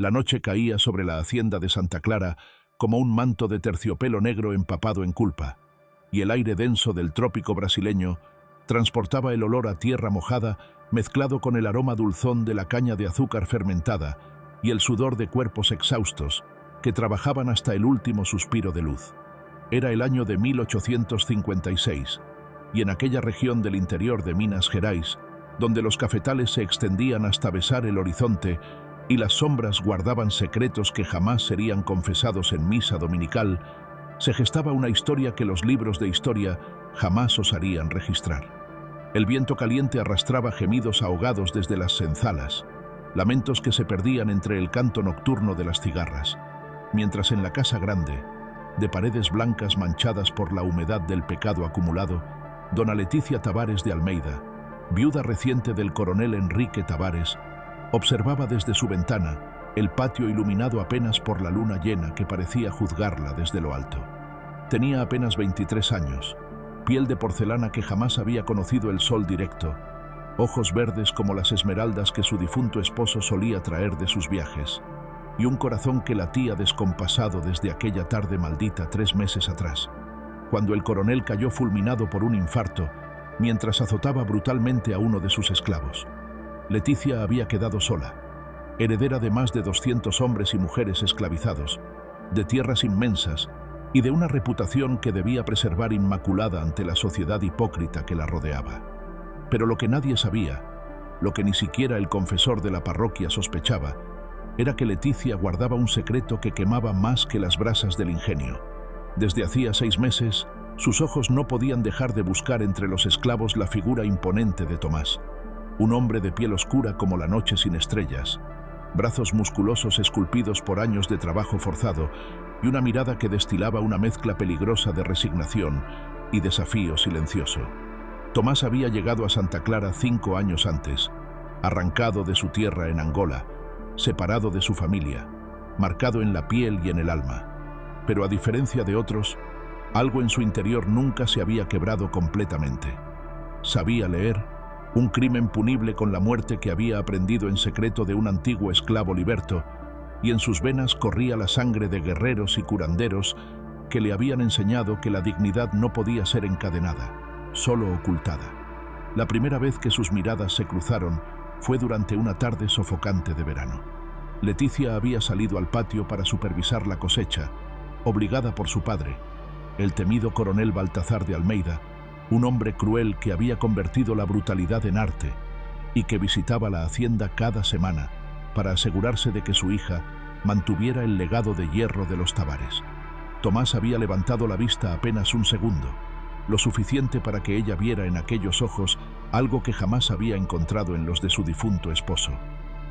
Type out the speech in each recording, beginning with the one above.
La noche caía sobre la hacienda de Santa Clara como un manto de terciopelo negro empapado en culpa, y el aire denso del trópico brasileño transportaba el olor a tierra mojada mezclado con el aroma dulzón de la caña de azúcar fermentada y el sudor de cuerpos exhaustos que trabajaban hasta el último suspiro de luz. Era el año de 1856, y en aquella región del interior de Minas Gerais, donde los cafetales se extendían hasta besar el horizonte y las sombras guardaban secretos que jamás serían confesados en misa dominical, se gestaba una historia que los libros de historia jamás osarían registrar. El viento caliente arrastraba gemidos ahogados desde las senzalas, lamentos que se perdían entre el canto nocturno de las cigarras, mientras en la casa grande, de paredes blancas manchadas por la humedad del pecado acumulado, dona Leticia Tavares de Almeida, viuda reciente del coronel Enrique Tavares, observaba desde su ventana el patio iluminado apenas por la luna llena que parecía juzgarla desde lo alto. Tenía apenas 23 años, piel de porcelana que jamás había conocido el sol directo, ojos verdes como las esmeraldas que su difunto esposo solía traer de sus viajes, y un corazón que latía descompasado desde aquella tarde maldita 3 meses atrás, cuando el coronel cayó fulminado por un infarto mientras azotaba brutalmente a uno de sus esclavos. Leticia había quedado sola, heredera de más de 200 hombres y mujeres esclavizados, de tierras inmensas y de una reputación que debía preservar inmaculada ante la sociedad hipócrita que la rodeaba. Pero lo que nadie sabía, lo que ni siquiera el confesor de la parroquia sospechaba, era que Leticia guardaba un secreto que quemaba más que las brasas del ingenio. Desde hacía 6 meses, sus ojos no podían dejar de buscar entre los esclavos la figura imponente de Tomás, un hombre de piel oscura como la noche sin estrellas, brazos musculosos esculpidos por años de trabajo forzado y una mirada que destilaba una mezcla peligrosa de resignación y desafío silencioso. Tomás había llegado a Santa Clara 5 años antes, arrancado de su tierra en Angola, separado de su familia, marcado en la piel y en el alma. Pero a diferencia de otros, algo en su interior nunca se había quebrado completamente. Sabía leer, un crimen punible con la muerte que había aprendido en secreto de un antiguo esclavo liberto, y en sus venas corría la sangre de guerreros y curanderos que le habían enseñado que la dignidad no podía ser encadenada, solo ocultada. La primera vez que sus miradas se cruzaron fue durante una tarde sofocante de verano. Leticia había salido al patio para supervisar la cosecha, obligada por su padre, el temido coronel Baltazar de Almeida, un hombre cruel que había convertido la brutalidad en arte y que visitaba la hacienda cada semana para asegurarse de que su hija mantuviera el legado de hierro de los Tavares. Tomás había levantado la vista apenas un segundo, lo suficiente para que ella viera en aquellos ojos algo que jamás había encontrado en los de su difunto esposo: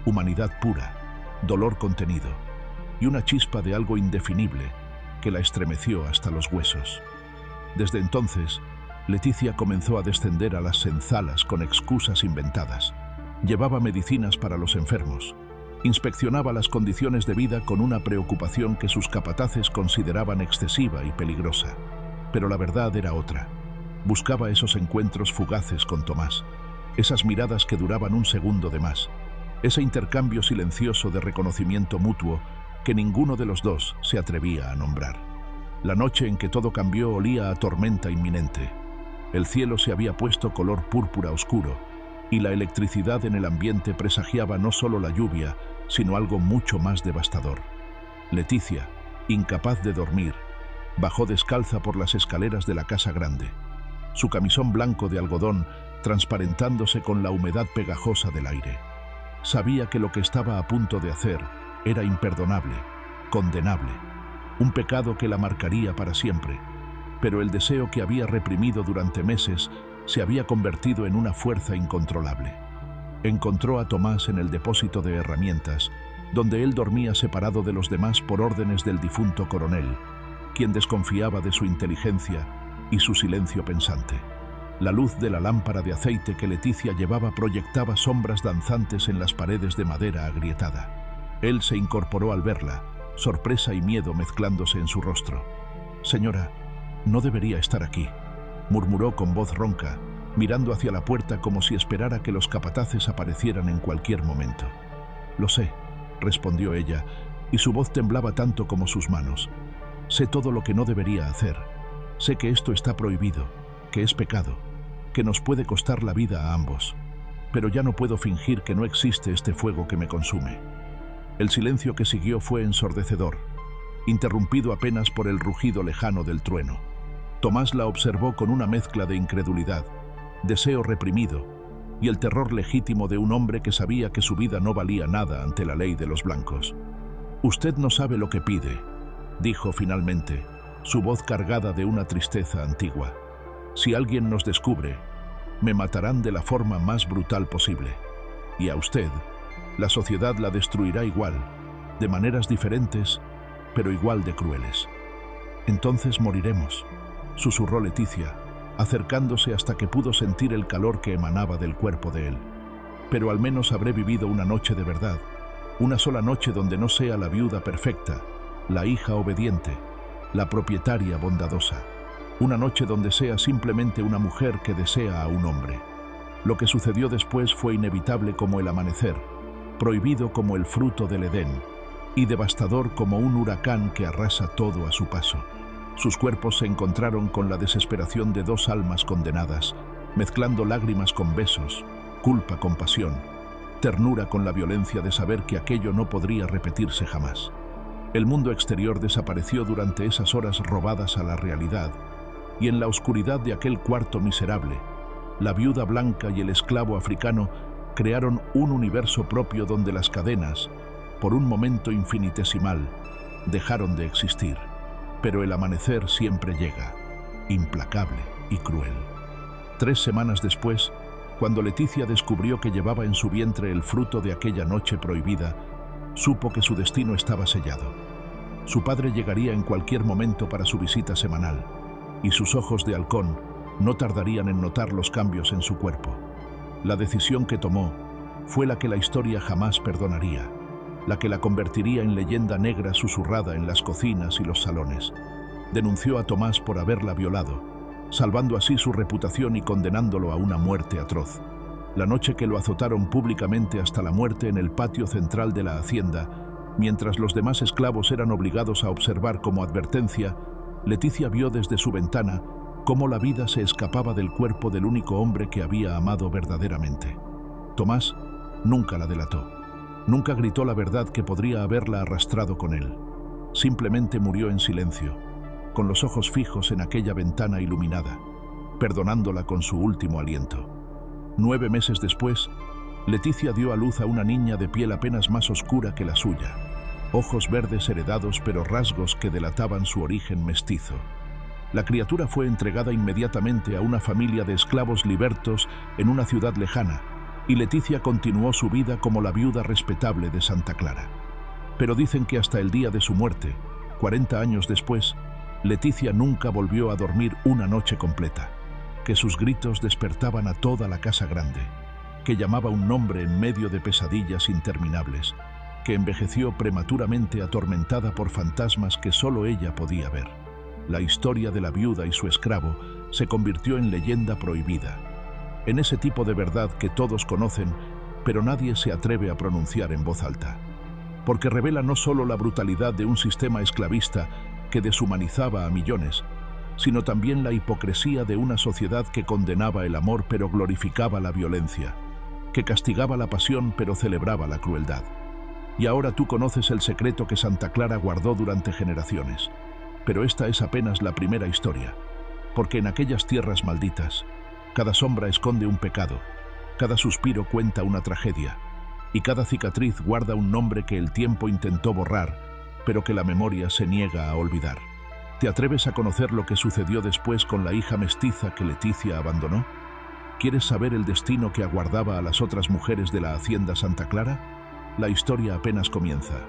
humanidad pura, dolor contenido y una chispa de algo indefinible que la estremeció hasta los huesos. Desde entonces, Leticia comenzó a descender a las senzalas con excusas inventadas. Llevaba medicinas para los enfermos. Inspeccionaba las condiciones de vida con una preocupación que sus capataces consideraban excesiva y peligrosa. Pero la verdad era otra. Buscaba esos encuentros fugaces con Tomás, esas miradas que duraban un segundo de más, ese intercambio silencioso de reconocimiento mutuo que ninguno de los dos se atrevía a nombrar. La noche en que todo cambió olía a tormenta inminente. El cielo se había puesto color púrpura oscuro, y la electricidad en el ambiente presagiaba no solo la lluvia, sino algo mucho más devastador. Leticia, incapaz de dormir, bajó descalza por las escaleras de la casa grande, su camisón blanco de algodón transparentándose con la humedad pegajosa del aire. Sabía que lo que estaba a punto de hacer era imperdonable, condenable, un pecado que la marcaría para siempre, pero el deseo que había reprimido durante meses se había convertido en una fuerza incontrolable. Encontró a Tomás en el depósito de herramientas, donde él dormía separado de los demás por órdenes del difunto coronel, quien desconfiaba de su inteligencia y su silencio pensante. La luz de la lámpara de aceite que Leticia llevaba proyectaba sombras danzantes en las paredes de madera agrietada. Él se incorporó al verla, sorpresa y miedo mezclándose en su rostro. «Señora, no debería estar aquí», murmuró con voz ronca, mirando hacia la puerta como si esperara que los capataces aparecieran en cualquier momento. «Lo sé, respondió ella, y su voz temblaba tanto como sus manos. Sé todo lo que no debería hacer. Sé que esto está prohibido, que es pecado, que nos puede costar la vida a ambos. Pero ya no puedo fingir que no existe este fuego que me consume. El silencio que siguió fue ensordecedor, interrumpido apenas por el rugido lejano del trueno. Tomás la observó con una mezcla de incredulidad, deseo reprimido y el terror legítimo de un hombre que sabía que su vida no valía nada ante la ley de los blancos. «Usted no sabe lo que pide», dijo finalmente, su voz cargada de una tristeza antigua. «Si alguien nos descubre, me matarán de la forma más brutal posible. Y a usted, la sociedad la destruirá igual, de maneras diferentes, pero igual de crueles». «Entonces moriremos», susurró Leticia, acercándose hasta que pudo sentir el calor que emanaba del cuerpo de él. «Pero al menos habré vivido una noche de verdad, una sola noche donde no sea la viuda perfecta, la hija obediente, la propietaria bondadosa. Una noche donde sea simplemente una mujer que desea a un hombre». Lo que sucedió después fue inevitable como el amanecer, prohibido como el fruto del Edén, y devastador como un huracán que arrasa todo a su paso. Sus cuerpos se encontraron con la desesperación de dos almas condenadas, mezclando lágrimas con besos, culpa con pasión, ternura con la violencia de saber que aquello no podría repetirse jamás. El mundo exterior desapareció durante esas horas robadas a la realidad, y en la oscuridad de aquel cuarto miserable, la viuda blanca y el esclavo africano crearon un universo propio donde las cadenas, por un momento infinitesimal, dejaron de existir. Pero el amanecer siempre llega, implacable y cruel. 3 semanas después, cuando Leticia descubrió que llevaba en su vientre el fruto de aquella noche prohibida, supo que su destino estaba sellado. Su padre llegaría en cualquier momento para su visita semanal, y sus ojos de halcón no tardarían en notar los cambios en su cuerpo. La decisión que tomó fue la que la historia jamás perdonaría, la que la convertiría en leyenda negra susurrada en las cocinas y los salones. Denunció a Tomás por haberla violado, salvando así su reputación y condenándolo a una muerte atroz. La noche que lo azotaron públicamente hasta la muerte en el patio central de la hacienda, mientras los demás esclavos eran obligados a observar como advertencia, Leticia vio desde su ventana cómo la vida se escapaba del cuerpo del único hombre que había amado verdaderamente. Tomás nunca la delató. Nunca gritó la verdad que podría haberla arrastrado con él. Simplemente murió en silencio, con los ojos fijos en aquella ventana iluminada, perdonándola con su último aliento. 9 meses después, Leticia dio a luz a una niña de piel apenas más oscura que la suya, ojos verdes heredados pero rasgos que delataban su origen mestizo. La criatura fue entregada inmediatamente a una familia de esclavos libertos en una ciudad lejana, y Leticia continuó su vida como la viuda respetable de Santa Clara. Pero dicen que hasta el día de su muerte, 40 años después, Leticia nunca volvió a dormir una noche completa, que sus gritos despertaban a toda la casa grande, que llamaba un nombre en medio de pesadillas interminables, que envejeció prematuramente atormentada por fantasmas que solo ella podía ver. La historia de la viuda y su esclavo se convirtió en leyenda prohibida, en ese tipo de verdad que todos conocen, pero nadie se atreve a pronunciar en voz alta. Porque revela no solo la brutalidad de un sistema esclavista que deshumanizaba a millones, sino también la hipocresía de una sociedad que condenaba el amor pero glorificaba la violencia, que castigaba la pasión pero celebraba la crueldad. Y ahora tú conoces el secreto que Santa Clara guardó durante generaciones. Pero esta es apenas la primera historia, porque en aquellas tierras malditas, cada sombra esconde un pecado, cada suspiro cuenta una tragedia, y cada cicatriz guarda un nombre que el tiempo intentó borrar, pero que la memoria se niega a olvidar. ¿Te atreves a conocer lo que sucedió después con la hija mestiza que Leticia abandonó? ¿Quieres saber el destino que aguardaba a las otras mujeres de la hacienda Santa Clara? La historia apenas comienza.